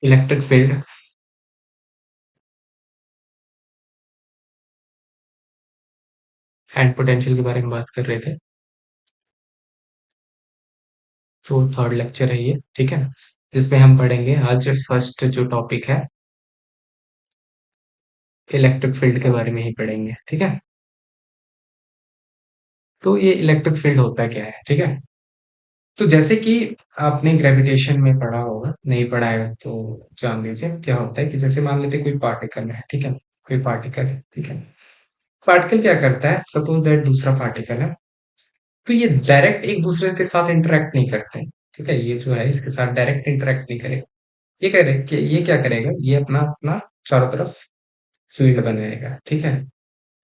Electric field and potential के बारे में बात कर रहे थे। जो थर्ड लेक्चर है ये, ठीक है, जिसमें हम पढ़ेंगे आज फर्स्ट जो टॉपिक है इलेक्ट्रिक फील्ड के बारे में ही पढ़ेंगे, ठीक है। तो ये इलेक्ट्रिक फील्ड होता क्या है, ठीक है। तो जैसे कि आपने ग्रेविटेशन में पढ़ा होगा, नहीं पढ़ा है तो जान लीजिए क्या होता है कि जैसे मान लेते हैं कोई पार्टिकल है, ठीक है, कोई पार्टिकल है, ठीक है। पार्टिकल क्या करता है, सपोज दैट दूसरा पार्टिकल है, तो ये डायरेक्ट एक दूसरे के साथ इंटरेक्ट नहीं करते हैं, ठीक है। ये जो है इसके साथ डायरेक्ट इंटरेक्ट नहीं करेगा। ये करे कि ये क्या करेगा, ये अपना अपना चारों तरफ फील्ड बनाएगा, ठीक है।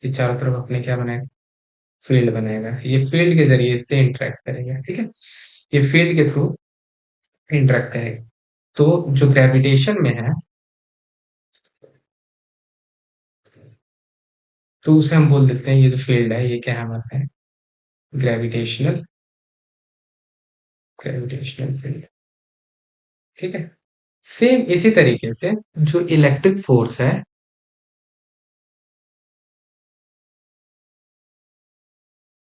ये चारों तरफ अपने क्या बनाएगा, फील्ड बनाएगा। ये फील्ड के जरिए इससे इंटरेक्ट करेगा, ठीक है। ये फील्ड के थ्रू इंटरेक्ट करेगा। तो जो ग्रेविटेशन में है, तो उसे हम बोल देते हैं, ये जो फील्ड है ये क्या है हमारा है, ग्रेविटेशनल ग्रेविटेशनल फील्ड, ठीक है। सेम इसी तरीके से जो इलेक्ट्रिक फोर्स है,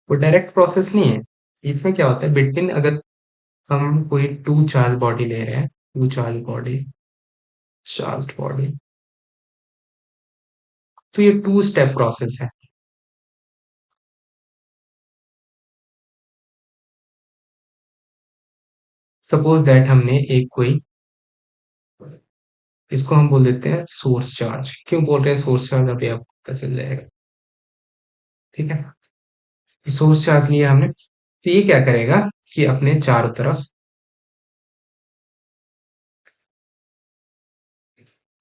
वो डायरेक्ट प्रोसेस नहीं है। इसमें क्या होता है, बिटवीन अगर हम कोई टू चार्ज बॉडी ले रहे हैं, टू चार्ज बॉडी, तो ये टू स्टेप प्रोसेस है। सपोज दैट हमने एक कोई, इसको हम बोल देते हैं सोर्स चार्ज। क्यों बोल रहे हैं सोर्स चार्ज, अभी आपको पता चल जाएगा, ठीक है। सोर्स चार्ज लिया हमने, तो ये क्या करेगा कि अपने चारों तरफ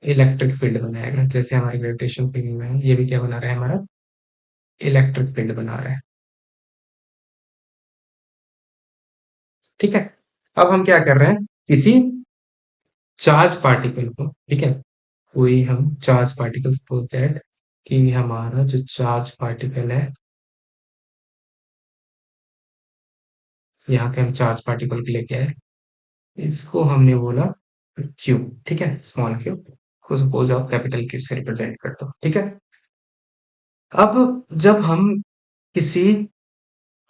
इलेक्ट्रिक फील्ड बनाएगा। जैसे हमारे ग्रेविटेशन फील्ड में है, ये भी क्या बना रहा है हमारा, इलेक्ट्रिक फील्ड बना रहा है, ठीक है। अब हम क्या कर रहे हैं, किसी चार्ज पार्टिकल को, ठीक है, कोई हम चार्ज पार्टिकल्स बोलते हैं कि हमारा जो चार्ज पार्टिकल है, यहाँ पे हम चार्ज पार्टिकल को लेके आए, इसको हमने बोला क्यू, ठीक है, स्मॉल क्यू को सपोज आप कैपिटल क्यू से रिप्रेजेंट करते हो, ठीक है। अब जब हम किसी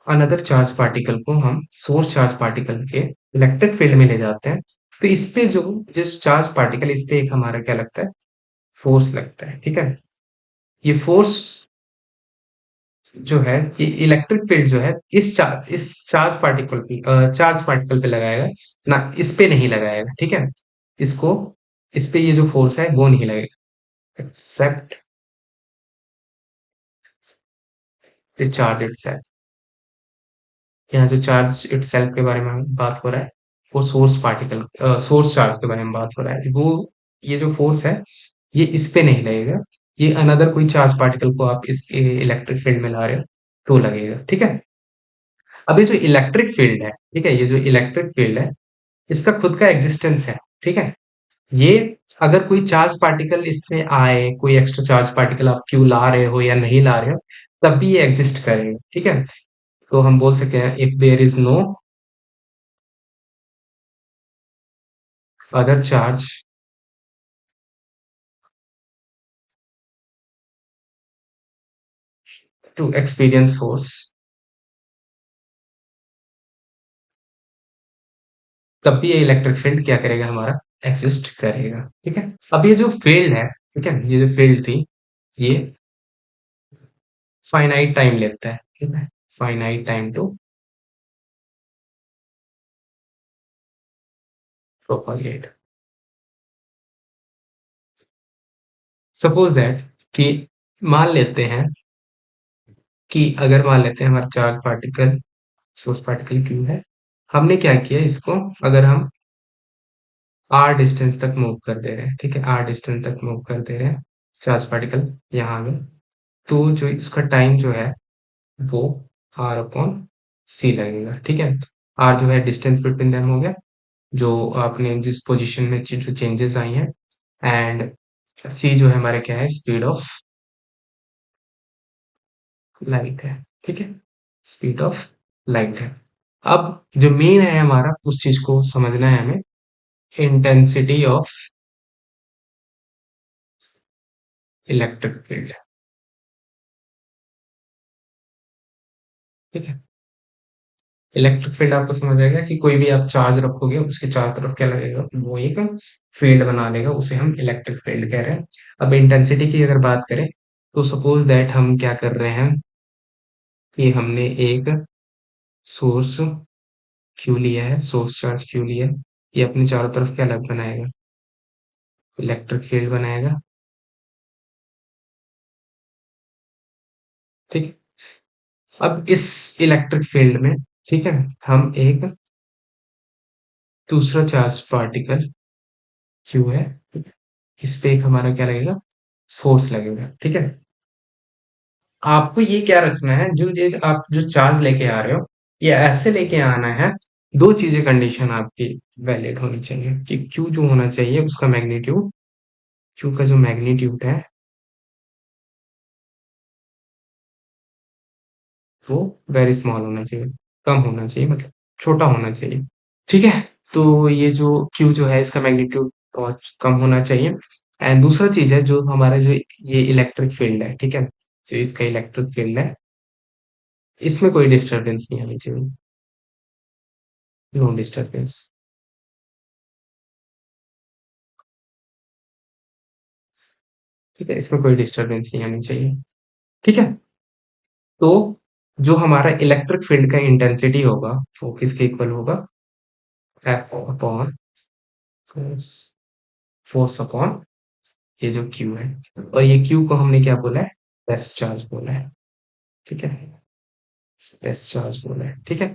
अनदर चार्ज पार्टिकल को हम सोर्स चार्ज पार्टिकल के इलेक्ट्रिक फील्ड में ले जाते हैं, तो इस पे जो जिस चार्ज पार्टिकल, इस पे एक हमारा क्या लगता है, फोर्स लगता है, ठीक है। ये फोर्स जो है, ये इलेक्ट्रिक फील्ड जो है इस चार्ज पार्टिकल पे लगाएगा ना, इस पे नहीं लगाएगा, ठीक है। इसको इस पे ये जो फोर्स है वो नहीं लगेगा, एक्सेप्ट द चार्ज इटसेल्फ। यहाँ जो चार्ज इटसेल्फ के बारे में बात हो रहा है, वो सोर्स चार्ज के बारे में बात हो रहा है। वो ये जो फोर्स है ये इस पे नहीं लगेगा, ये अनदर कोई चार्ज पार्टिकल को आप इस इलेक्ट्रिक फील्ड में ला रहे हो तो लगेगा, ठीक है। अब ये जो इलेक्ट्रिक फील्ड है, ठीक है, ये जो इलेक्ट्रिक फील्ड है, इसका खुद का एग्जिस्टेंस है, ठीक है। ये अगर कोई चार्ज पार्टिकल इसमें आए, कोई एक्स्ट्रा चार्ज पार्टिकल आप क्यों ला रहे हो या नहीं ला रहे हो, तब भी ये एग्जिस्ट करेगा, ठीक है। तो हम बोल सकते हैं if there is no other charge to experience force, तब भी ये इलेक्ट्रिक फील्ड क्या करेगा हमारा, एग्जिस्ट करेगा, ठीक है। अब ये जो फील्ड है, ठीक है, ये जो फील्ड थी, ये फाइनाइट टाइम लेता है, ठीक है, finite time to propagate. Suppose that कि मान लेते हैं कि अगर मान लेते हैं हमारा charge particle, source particle Q है, हमने क्या किया इसको, अगर हम आर डिस्टेंस तक मूव कर दे रहे हैं, ठीक है, आर डिस्टेंस तक मूव कर दे रहे हैं, चार्ज पार्टिकल यहाँ में, तो जो इसका टाइम जो है वो आर अपॉन सी लगेगा, ठीक है। आर जो है डिस्टेंस बिटवीन देम हो गया, जो आपने जिस पोजीशन में जो चेंजेस आई हैं, एंड सी जो है हमारे क्या है, स्पीड ऑफ लाइट है, ठीक है, स्पीड ऑफ लाइट है। अब जो मेन है हमारा, उस चीज को समझना है हमें, इंटेंसिटी ऑफ इलेक्ट्रिक फील्ड। ठीक है, इलेक्ट्रिक फील्ड आपको समझ आएगा कि कोई भी आप चार्ज रखोगे उसके चारों तरफ क्या लगेगा, वो एक फील्ड बना लेगा, उसे हम इलेक्ट्रिक फील्ड कह रहे हैं। अब इंटेंसिटी की अगर बात करें, तो सपोज दैट हम क्या कर रहे हैं कि हमने एक सोर्स क्यू लिया है, सोर्स चार्ज क्यू लिया है, ये अपने चारों तरफ क्या लग बनाएगा, इलेक्ट्रिक फील्ड बनाएगा। ठीक है, अब इस इलेक्ट्रिक फील्ड में, ठीक है, हम एक दूसरा चार्ज पार्टिकल क्यू है, इस पे एक हमारा क्या लगेगा, फोर्स लगेगा। ठीक है, आपको ये क्या रखना है, जो ये आप जो चार्ज लेके आ रहे हो, ये ऐसे लेके आना है, दो चीजें कंडीशन आपकी वैलिड होनी चाहिए कि क्यू जो होना चाहिए उसका मैग्नीट्यूड, क्यू का जो मैग्नीट्यूड है वो वेरी स्मॉल होना चाहिए, कम होना चाहिए, मतलब छोटा होना चाहिए। ठीक है, तो ये जो क्यू जो है इसका मैग्नीट्यूड बहुत कम होना चाहिए। एंड दूसरा चीज है जो हमारा जो ये इलेक्ट्रिक फील्ड है, ठीक है, जो इसका इलेक्ट्रिक फील्ड है, इसमें कोई डिस्टरबेंस नहीं आनी चाहिए, नो डिस्टरबेंस। ठीक है, इसमें कोई डिस्टरबेंस नहीं आनी चाहिए। ठीक है, तो जो हमारा इलेक्ट्रिक फील्ड का इंटेंसिटी होगा वो किसके इक्वल होगा, F upon force, force upon ये जो क्यू है, और ये क्यू को हमने क्या बोला है, टेस्ट चार्ज बोला है। ठीक है, टेस्ट चार्ज बोला है। ठीक है,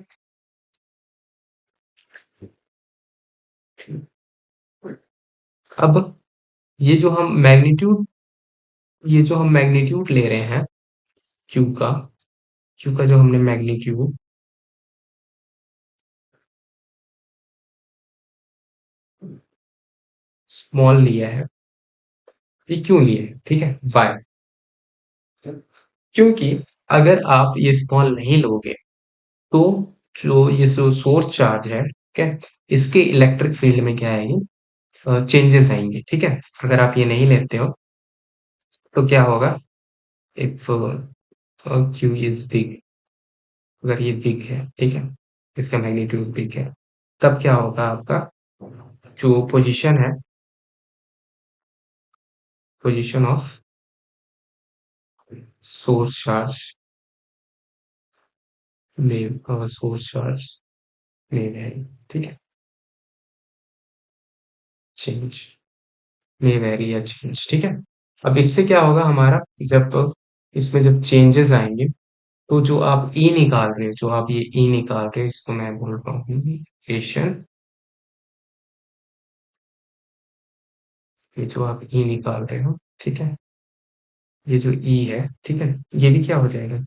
अब ये जो हम मैग्नीट्यूड, ये जो हम मैग्नीट्यूड ले रहे हैं क्यू का, क्यू का जो हमने मैग्नीट्यूड स्मॉल लिया है, ये क्यों लिए, ठीक है, वाई, क्योंकि अगर आप ये स्मॉल नहीं लोगे तो जो ये जो सोर्स चार्ज है, ठीक है, इसके इलेक्ट्रिक फील्ड में क्या आएगी, चेंजेस आएंगे। ठीक है, अगर आप ये नहीं लेते हो तो क्या होगा, इफ क्यू इज बिग, अगर ये बिग है, ठीक है, इसका मैग्नीट्यूड बिग है, तब क्या होगा, आपका जो पोजीशन है, पोजीशन ऑफ सोर्स चार्ज में, सोर्स चार्ज में है, ठीक है, चेंज में वेरी या चेंज। ठीक है, अब इससे क्या होगा हमारा, जब इसमें जब चेंजेस आएंगे, तो जो आप ई निकाल रहे हो, जो आप ये ई निकाल रहे हो, इसको मैं बोल रहा हूँ इक्वेशन, ये जो आप ई निकाल रहे हो, ठीक है, ये जो ई है, ठीक है, ये भी क्या हो जाएगा,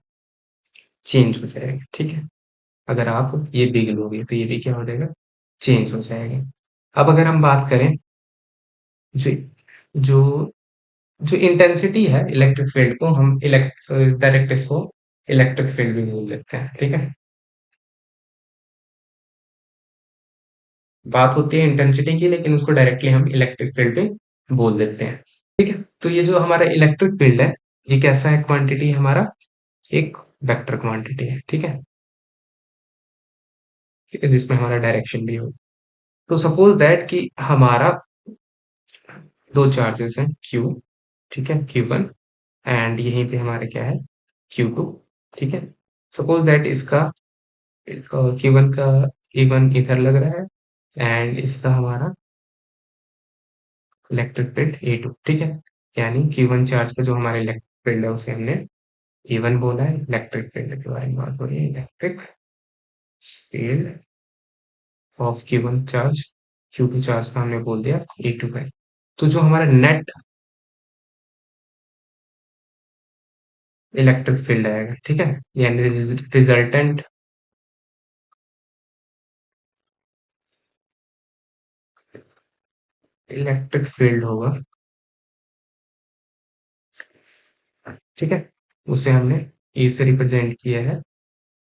चेंज हो जाएगा। ठीक है, अगर आप ये बिग लोगे तो ये भी क्या हो जाएगा, चेंज हो जाएगा। अब अगर हम बात करें जो जो जो इंटेंसिटी है इलेक्ट्रिक फील्ड को, हम इलेक्ट डायरेक्ट इसको इलेक्ट्रिक फील्ड भी बोल देते हैं। ठीक है, बात होती है इंटेंसिटी की, लेकिन उसको डायरेक्टली हम इलेक्ट्रिक फील्ड भी बोल देते हैं। ठीक है, तो ये जो हमारा इलेक्ट्रिक फील्ड है, ये कैसा है, क्वांटिटी हमारा एक वेक्टर क्वांटिटी है। ठीक है, ठीक है, जिसमें हमारा डायरेक्शन भी हो। तो सपोज दैट कि हमारा दो चार्जेस हैं क्यू, ठीक है, क्यू वन, एंड यहीं पे हमारे क्या है, क्यू टू। ठीक है, सपोज दैट इसका क्यू वन का ई वन इधर लग रहा है, एंड इसका हमारा इलेक्ट्रिक फील्ड ए टू। ठीक है, यानी क्यू वन चार्ज का जो हमारा इलेक्ट्रिक फील्ड है उसे हमने ए वन बोला है, इलेक्ट्रिक फील्ड के बारे में बात हो रही है, electric field of Q one charge, Q two charge का हमने बोल दिया ए टू है। तो जो हमारा नेट इलेक्ट्रिक फील्ड आएगा, ठीक है, यानी रिजल्टेंट इलेक्ट्रिक फील्ड होगा, ठीक है, उसे हमने ए से रिप्रेजेंट किया है,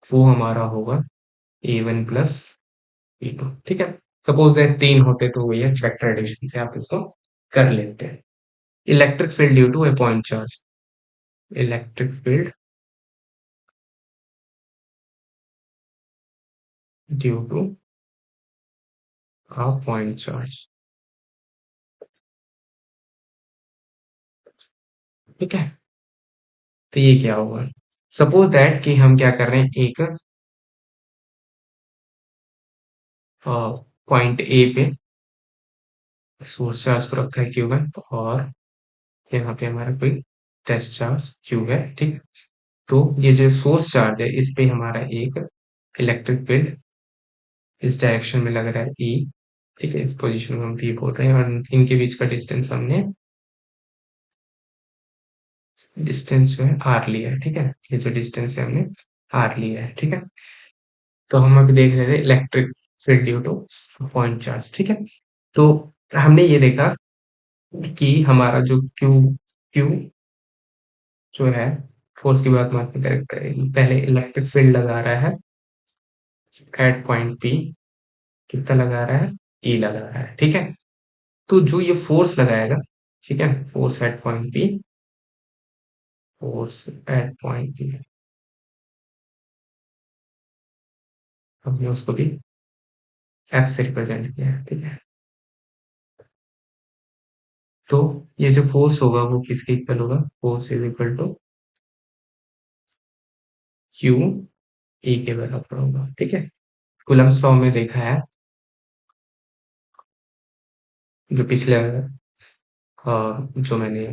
वो हमारा होगा ए वन प्लस ए टू। ठीक है, सपोज दैट तीन होते तो वही है, वेक्टर एडिशन से आप इसको कर लेते हैं। Electric field due to a point charge, electric field due to a point charge, ठीक है। तो ये क्या होगा, सपोज दैट कि हम क्या कर रहे हैं, एक पॉइंट ए पे सोर्स चार्ज को रखा है Q1, और यहाँ पे हमारा कोई टेस्ट चार्ज Q है, ठीक। तो ये जो सोर्स चार्ज है, इस पे हमारा एक इलेक्ट्रिक फील्ड इस डायरेक्शन में लग रहा है E, ठीक है। इस पोजीशन को हम P बोल रहे हैं, और इनके बीच का डिस्टेंस हमने डिस्टेंस जो है R लिया है, ठीक है। ये जो डिस्टेंस है हमने R लिया है, ठीक है। तो हम अभी देख रहे थे electric field due two point charge, ठीक है। तो हमने ये देखा कि हमारा जो क्यू जो है, फोर्स की बात बात में करेक्ट है, पहले इलेक्ट्रिक फील्ड लगा रहा है एट पॉइंट पी, कितना लगा रहा है, ई लगा रहा है, ठीक है। तो जो ये फोर्स लगाएगा, ठीक है, force at point P, force at point P, हमने उसको भी एफ से रिप्रेजेंट किया है, ठीक है। तो ये जो फोर्स होगा वो किसके इक्वल होगा, force is equal to q E के बराबर होगा, ठीक है। कूलम्स लॉ में देखा है, जो पिछले जो मैंने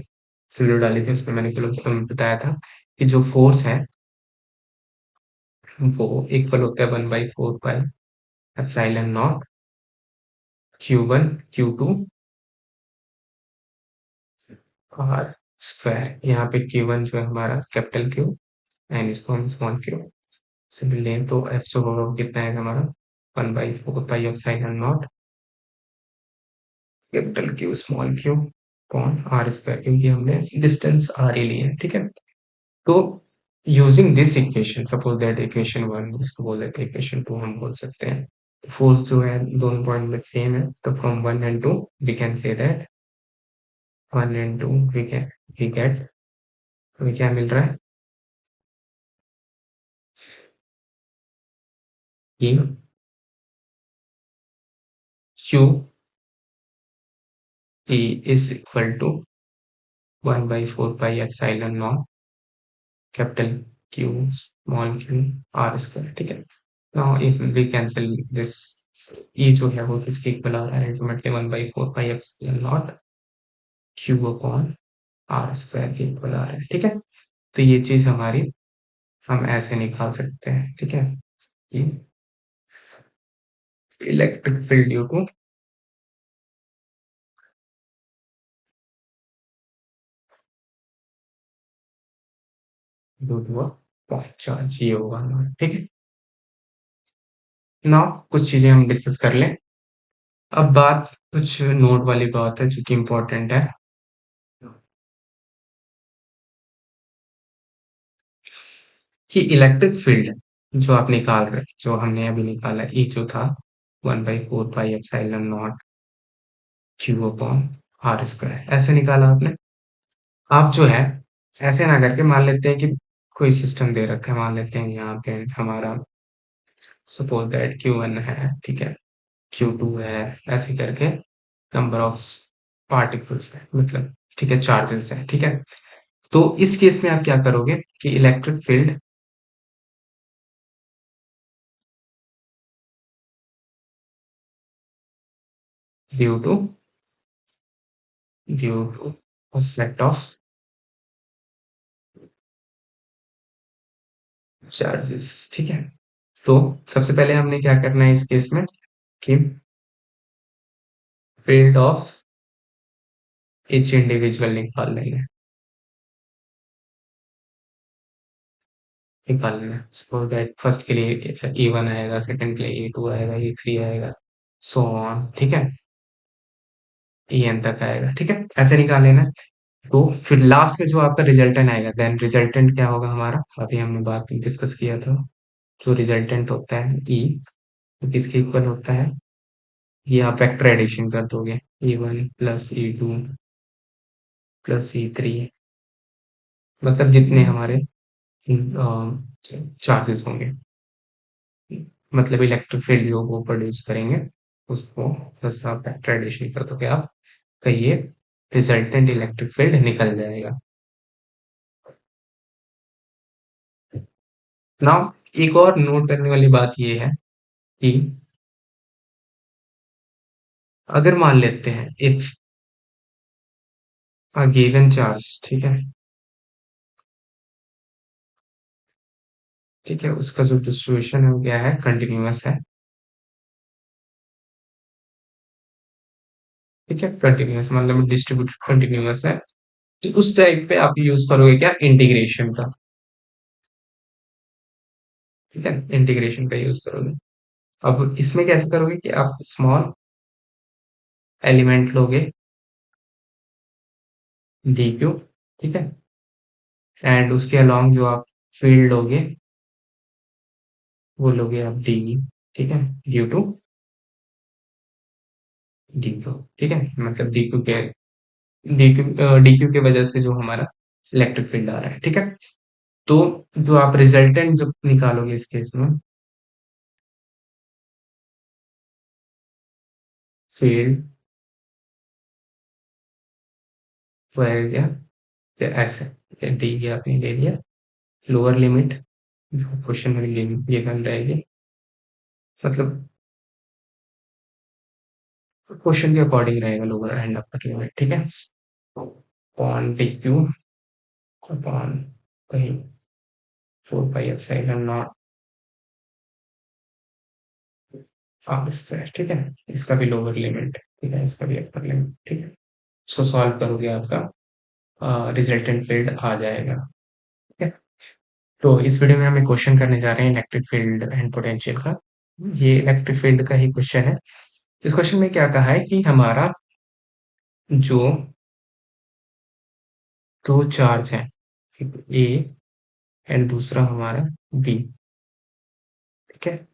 वीडियो डाली थी उसमें मैंने कूलम्स लॉ में बताया था कि जो फोर्स है वो इक्वल होता है 1/4 pi epsilon naught Q1 Q2 R square. यहाँ पे Q1 जो है हमारा कैपिटल Q, एंड इसको हम स्मॉल Q से भी लें तो F जो होगा वो कितना है हमारा, 1/4 pi epsilon naught capital Q small Q upon R square, क्योंकि हमने डिस्टेंस R ही लिया है, ठीक है। तो using this equation, suppose that equation 1 इसको बोल देते हैं, इक्वेशन 2 हम बोल सकते हैं। तो फोर्स जो है दोनों पॉइंट में सेम है, तो from 1 and 2 we can say that 1 and 2 we get, हमें क्या मिल रहा है कि Q T is equal to 1/4 pi epsilon naught capital Q small Q R square, ठीक है। Now if we cancel this, e जो है वो किसके इक्वल आ रहा है, ultimately 1/4 pi epsilon naught Q upon R square के इक्वल आ रहा है, ठीक है। तो ये चीज हमारी हम ऐसे निकाल सकते हैं, ठीक है, कि electric field due two point charge, ये होगा हमारा, ठीक है। नाउ कुछ चीजें हम डिस्कस कर लें। अब बात कुछ नोट वाली बात है जो कि इम्पोर्टेंट है, कि इलेक्ट्रिक फील्ड जो आप निकाल रहे, जो हमने अभी निकाला ई जो था 1/4 pi epsilon naught Q upon R square, ऐसे निकाला आपने। आप जो है ऐसे ना करके मान लेते हैं कि कोई सिस्टम दे रखा है, मान लेते हैं यहाँ पे हमारा सपोज दैट Q1 है, ठीक है, Q2 है, ऐसे करके नंबर ऑफ पार्टिकल्स है, मतलब ठीक है, चार्जेस है, ठीक है। तो इस केस में आप क्या करोगे कि electric field due to a set of charges, ठीक है। तो सबसे पहले हमने क्या करना है इस केस में कि फील्ड ऑफ each इंडिविजुअल निकाल लेना है। सपोज दैट फर्स्ट के लिए E1 आएगा, सेकंड के लिए E2 आएगा, E3 आएगा, सो ऑन, ठीक है, En तक आएगा, ठीक है, ऐसे निकाल लेना है। तो फिर लास्ट में जो आपका रिजल्टेंट आएगा, देन रिजल्टेंट क्या होगा हमारा, अभी हमने बात डिस्कस किया था, जो रिजल्टेंट होता है E, तो किसके इक्वल होता है, ये आप वेक्टर एडिशन कर दोगे, E1 plus E2 plus C3, मतलब जितने हमारे चार्जेस होंगे, मतलब इलेक्ट्रिक फील्ड जो वो प्रोड्यूस करेंगे उसको, बस आप फैक्टर एडिशन कर दोगे आप, कहिए रिजल्टेंट इलेक्ट्रिक फील्ड निकल जाएगा। नाउ एक और नोट करने वाली बात ये है कि अगर मान लेते हैं इफ अ गिवन चार्ज, ठीक है, ठीक है, उसका जो डिस्ट्रीब्यूशन है वो क्या है, कंटिन्यूअस है, ठीक है, कंटिन्यूअस मतलब डिस्ट्रीब्यूटेड कंटिन्यूअस है, तो उस टाइप पे आप यूज करोगे क्या, इंटीग्रेशन का, ठीक है, इंटीग्रेशन का यूज करोगे। अब इसमें कैसे करोगे कि आप स्मॉल एलिमेंट लोगे डी क्यू, ठीक है, एंड उसके अलोंग जो आप फील्ड लोगे वो लोगे आप डी, ठीक है, ड्यू टू डी क्यू, ठीक है, मतलब डी क्यू की वजह से जो हमारा इलेक्ट्रिक फील्ड आ रहा है, ठीक है। तो जो आप रिजल्टेंट जब निकालोगे इस केस में, फील्ड वह गया, तो ऐसे डी की आपने ले लिया, लोअर लिमिट जो क्वेश्चन में ये बन रहेगी, मतलब क्वेश्चन के अकॉर्डिंग रहेगा लोअर एंड अपर लिमिट, ठीक है, अपॉन डी क्यू अपॉन कहीं 4 pi epsilon naught R square, ठीक है, इसका भी लोअर लिमिट, ठीक है, इसका भी अपर लिमिट, ठीक है, इसको सॉल्व करोगे आपका रिजल्टेंट फील्ड आ जाएगा, ठीक है। तो इस वीडियो में हम एक क्वेश्चन करने जा रहे हैं इलेक्ट्रिक फील्ड एंड पोटेंशियल का, ये इलेक्ट्रिक फील्ड का ही क्वेश्चन है। इस क्वेश्चन में क्या कहा है कि हमारा जो दो चार्ज है, ए एंड दूसरा हमारा बी, ठीक है,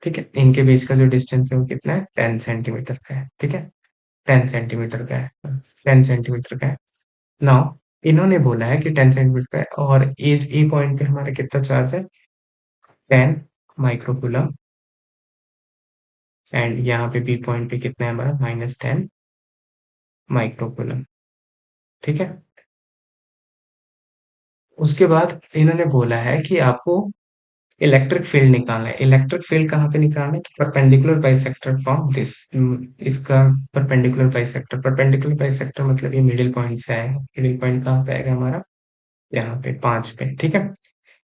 ठीक है, इनके बीच का जो डिस्टेंस है वो कितना है, 10 सेंटीमीटर का है, ठीक है, 10 सेंटीमीटर का है, 10 सेंटीमीटर का है। नाउ इन्होंने बोला है कि 10 सेंटीमीटर का है और ए पॉइंट पे हमारा कितना चार्ज है, 10 माइक्रोकूलम, एंड यहाँ पे बी पॉइंट पे कितना है हमारा, -10 माइक्रोकूलम, ठीक है। उसके बाद इन्होंने बोला है कि आपको इलेक्ट्रिक फील्ड निकालना है। इलेक्ट्रिक फील्ड कहाँ पे निकालना है, परपेंडिकुलर बाइसेक्टर फ्रॉम दिस, इसका परपेंडिकुलर बाइसेक्टर मतलब ये मिडिल पॉइंट से आएगा, मिडिल पॉइंट कहाँ पे आएगा हमारा, यहाँ पे 5 पे, ठीक है,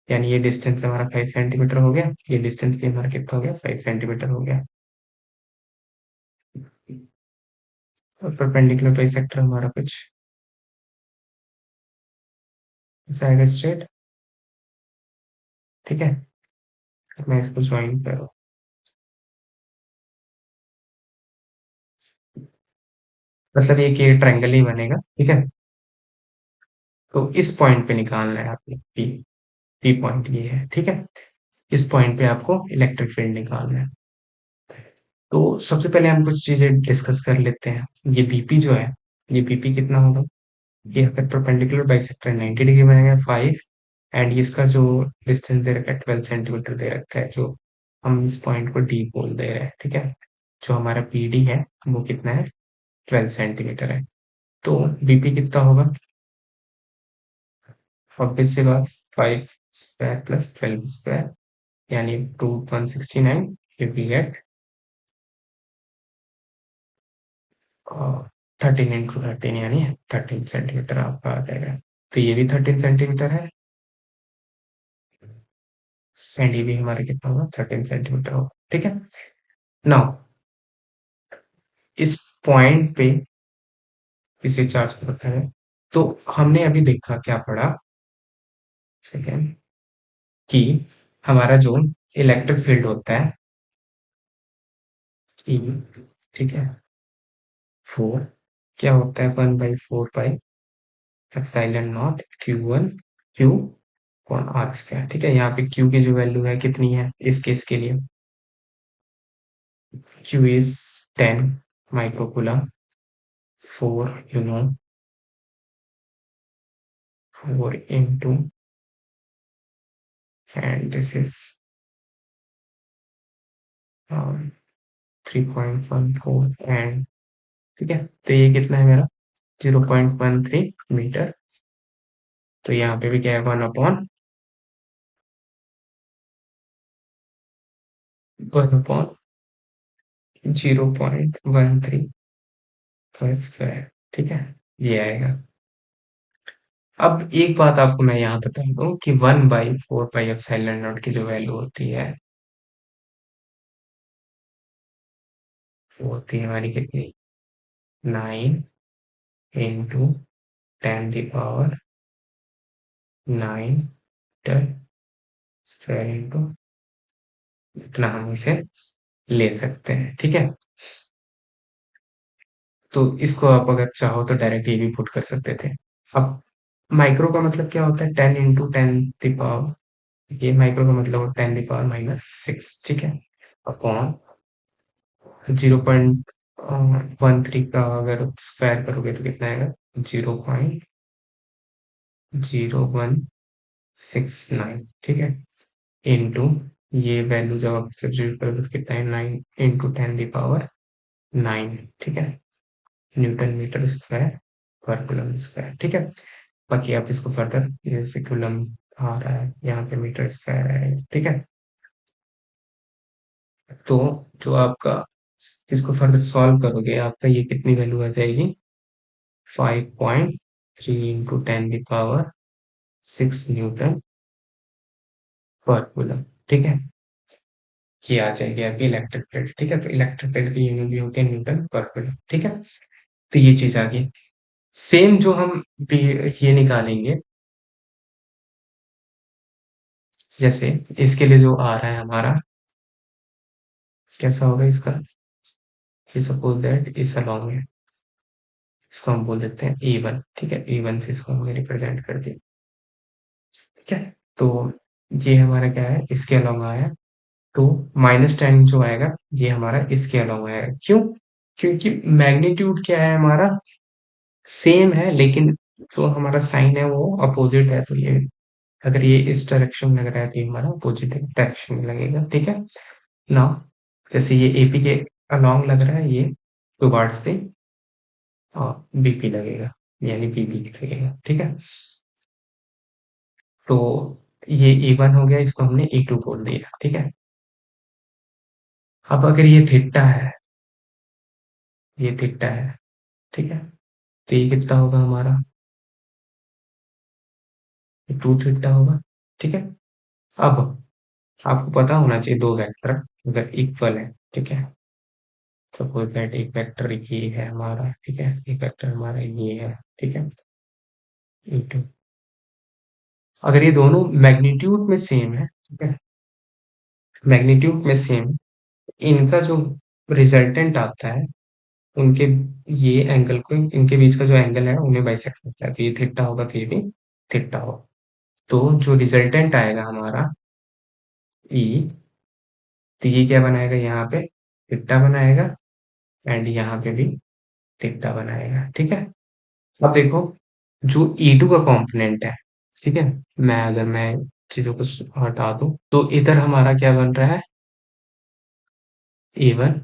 यानी ये डिस्टेंस हमारा 5 सेंटीमीटर हो गया, ये डिस्टेंस भी हमारा कितना हो गया, 5 सेंटीमीटर हो गया, और परपेंडिकुलर बाइसेक्टर हमारा कुछ ऐसा आएगा स्ट्रेट, ठीक है, मैं इसको ज्वाइन करूँ, मतलब ये ट्रायंगल ही बनेगा, ठीक है। तो इस पॉइंट पे निकालना है आपने पी, पी पॉइंट ये है, ठीक है, इस पॉइंट पे आपको इलेक्ट्रिक फील्ड निकालना है। तो सबसे पहले हम कुछ चीजें डिस्कस कर लेते हैं। ये बीपी जो है, ये बीपी कितना होगा, ये अगर परपेंडिकुलर बाइसेक्टर 90 डिग्री बनेगा 5, एंड इसका जो डिस्टेंस दे रखा है 12 सेंटीमीटर दे रखा है, जो हम इस पॉइंट को डी बोल दे रहे हैं, ठीक है, जो हमारा पी डी है वो कितना है, 12 सेंटीमीटर है। तो बीपी कितना होगा, ऑब्वियस सी बात, 5 स्क्वायर प्लस 12 स्क्वायर, यानी रूट 169, ये वी गेट 13 × 13 यानी 13 सेंटीमीटर आपका आ जाएगा। तो ये भी 13 सेंटीमीटर है, एंड ये भी हमारा कितना होगा, 13 सेंटीमीटर होगा, ठीक है। नाउ इस पॉइंट पे किसी चार्ज पर रखा है, तो हमने अभी देखा क्या पढ़ा, सेकेंड, कि हमारा जो इलेक्ट्रिक फील्ड होता है ई, ठीक है, 4 क्या होता है, 1/4 pi epsilon naught Q1 Q upon R square, ठीक है, यहाँ पे Q की जो वैल्यू है कितनी है इस केस के लिए, Q is 10, microcoulomb for 4 into, and this is 3.14 and ठीक है। तो ये कितना है मेरा 0.13 मीटर। तो यहाँ पे भी क्या है 1/1/0.13 का स्क्वायर। ठीक है, ये आएगा। अब एक बात आपको मैं यहाँ बता दूं कि 1/4 पाई एप्सिलॉन नॉट की जो वैल्यू होती है वो होती है हमारी कितनी, 9 × 10⁻⁹ स्क्वायर इंटू इतना हम इसे ले सकते हैं। ठीक है, तो इसको आप अगर चाहो तो डायरेक्ट ये भी पुट कर सकते थे। अब माइक्रो का मतलब क्या होता है, 10 × 10⁻, ये माइक्रो का मतलब 10⁻⁻6। ठीक है, अपॉन 0.13 का अगर स्क्वायर करोगे तो कितना आएगा, 0.0169। ठीक है, इंटू ये वैल्यू जब आप सब्स्टिट्यूट करोगे तो कितना है, 9 × 10⁻⁹। ठीक है, न्यूटन मीटर स्क्वायर पर कूलम स्क्वायर। ठीक है, बाकी आप इसको फर्दर, जैसे कूलम आ रहा है यहाँ पे, मीटर स्क्वायर है। ठीक है, तो जो आपका इसको फर्दर सॉल्व करोगे, आपका ये कितनी वैल्यू आ जाएगी, 5.3 × 10⁻⁶ न्यूटन पर कूलम। ठीक है, ये आ जाएगी आपकी इलेक्ट्रिक फील्ड। ठीक है, तो इलेक्ट्रिक फील्ड की यूनिट भी होती है न्यूटन पर कूलम। ठीक है, तो ये चीज आ गई। सेम जो हम ये निकालेंगे, जैसे इसके लिए जो आ रहा है हमारा, कैसा होगा इसका, ये सपोज दैट इस अलॉन्ग है, इसको हम बोल देते हैं A1। ठीक है, A1 से इसको हमने रिप्रेजेंट कर दिया। ठीक है, तो ये हमारा क्या है, इसके अलॉन्ग आया, तो -10 जो आएगा ये हमारा इसके अलॉन्ग आएगा। क्यों, क्योंकि मैग्नीट्यूड क्या है हमारा, सेम है, लेकिन जो हमारा साइन है वो अपोजिट है। तो ये अगर ये इस डायरेक्शन में लग रहा है तो ये हमारा अपोजिट डायरेक्शन में लगेगा। ठीक है ना, जैसे ये एपी के अलोंग लग रहा है, ये टुवर्ड्स द बीपी लगेगा, यानी बीबी लगेगा। ठीक है, तो ये E1 हो गया, इसको हमने E2 बोल दिया। ठीक है, अब अगर ये थीटा है, ये थीटा है, ठीक है, तो ये कितना होगा हमारा, 2 थीटा होगा। ठीक है, अब आपको पता होना चाहिए दो वेक्टर अगर इक्वल है। ठीक है, सपोज दैट एक वेक्टर ये है हमारा, ठीक है, एक वेक्टर हमारा ये है। ठीक है, E2, अगर ये दोनों मैग्नीट्यूड में सेम है, ठीक है, मैग्नीट्यूड में सेम, इनका जो रिजल्टेंट आता है, उनके ये एंगल को, इनके बीच का जो एंगल है उन्हें बाइसेक्ट करता है। तो ये थीटा होगा तो ये भी थीटा होगा। तो जो रिजल्टेंट आएगा हमारा ई, तो ये क्या बनाएगा, यहाँ पे थीटा बनाएगा, एंड यहाँ पे भी थीटा बनाएगा। ठीक है, अब देखो जो E2 का कंपोनेंट है, ठीक है, मैं चीजों को हटा दूं तो इधर हमारा क्या बन रहा है, A1,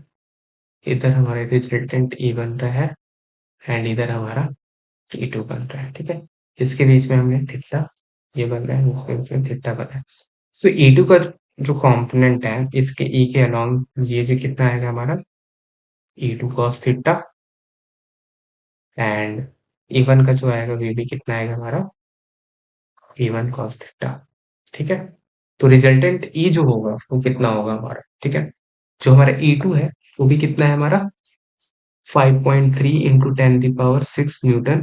इधर हमारे रिजल्टेंट E बन रहा है, एंड इधर हमारा E2 बन रहा है। ठीक है, इसके बीच में हमने थीटा ये बन रहा है, इसके बीच में थीटा बन रहा है। तो E2 का जो कंपोनेंट है, इसके E के अलोंग ये जो कितना आएगा हमारा, E2 cos theta, and E1 का जो आएगा वो भी कितना आएगा हमारा, E1 cos थीटा। ठीक है, तो रिजल्टेंट E जो होगा वो कितना होगा हमारा, ठीक है, जो हमारा E2 है वो भी कितना है हमारा, 5.3 × 10⁻⁶ न्यूटन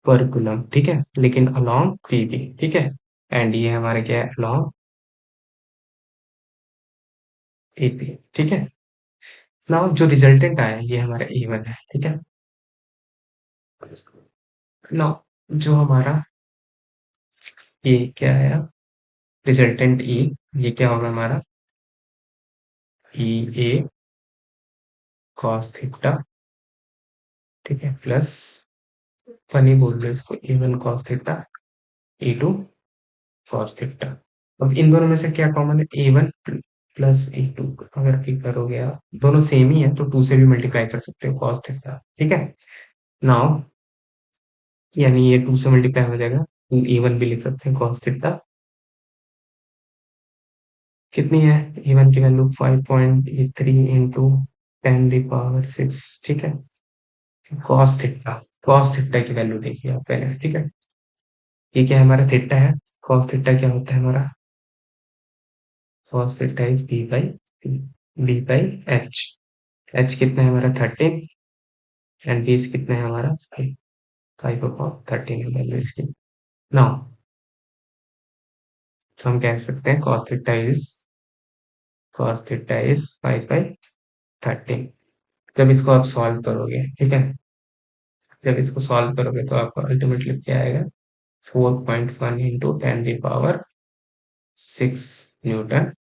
पर कूलम। ठीक है, लेकिन अलोंग पीवी। ठीक है, एंड ये हमारा क्या है, अलोंग एपी। ठीक है, नाउ जो रिजल्टेंट आया ये हमारा E1 है। ठीक है, नाउ जो हमारा ये क्या है, रिजल्टेंट E, ये क्या होगा हमारा, ई ए कॉस थीटा, ठीक है, प्लस फनी बोल दो इसको, E1 cos theta, E2 cos theta. अब इन दोनों में से क्या कॉमन है? A1 plus E2। अगर की करोगे आप, दोनों सेम ही है तो 2 से भी मल्टीप्लाई कर सकते हो कॉस थीटा, ठीक है। नाउ यानी ये 2 से मल्टीप्लाई हो जाएगा, E1 भी लिख सकते हैं कॉस थीटा। कितनी है E1 की वैल्यू? 5.83 इंटू 10 द पावर 6, ठीक है। कॉस थीटा, कॉस थीटा की वैल्यू देखिए आप पहले, ठीक है। ये क्या है? हमारा थीटा है। कॉस थीटा क्या होता है हमारा? Cos theta is B by H. H कितना है हमारा? 13। एंड बेस कितना है हमारा? 5/13 है वैल्यू इसकी। नाउ तो हम कह सकते हैं कॉस थीटा इज 5/13। जब इसको आप सॉल्व करोगे, ठीक है, जब इसको सॉल्व करोगे तो आपको अल्टीमेटली क्या आएगा? 4.1 इंटू 10 द पावर 6 न्यूटन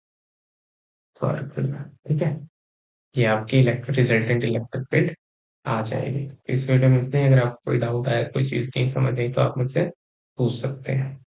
पर मीटर, ठीक है। ये आपकी इलेक्ट्रिक रिजल्टेंट इलेक्ट्रिक फील्ड आ जाएगी। इस वीडियो में इतने ही। अगर आपको कोई डाउट आया, कोई चीज़ नहीं समझ आई, तो आप मुझसे पूछ सकते हैं।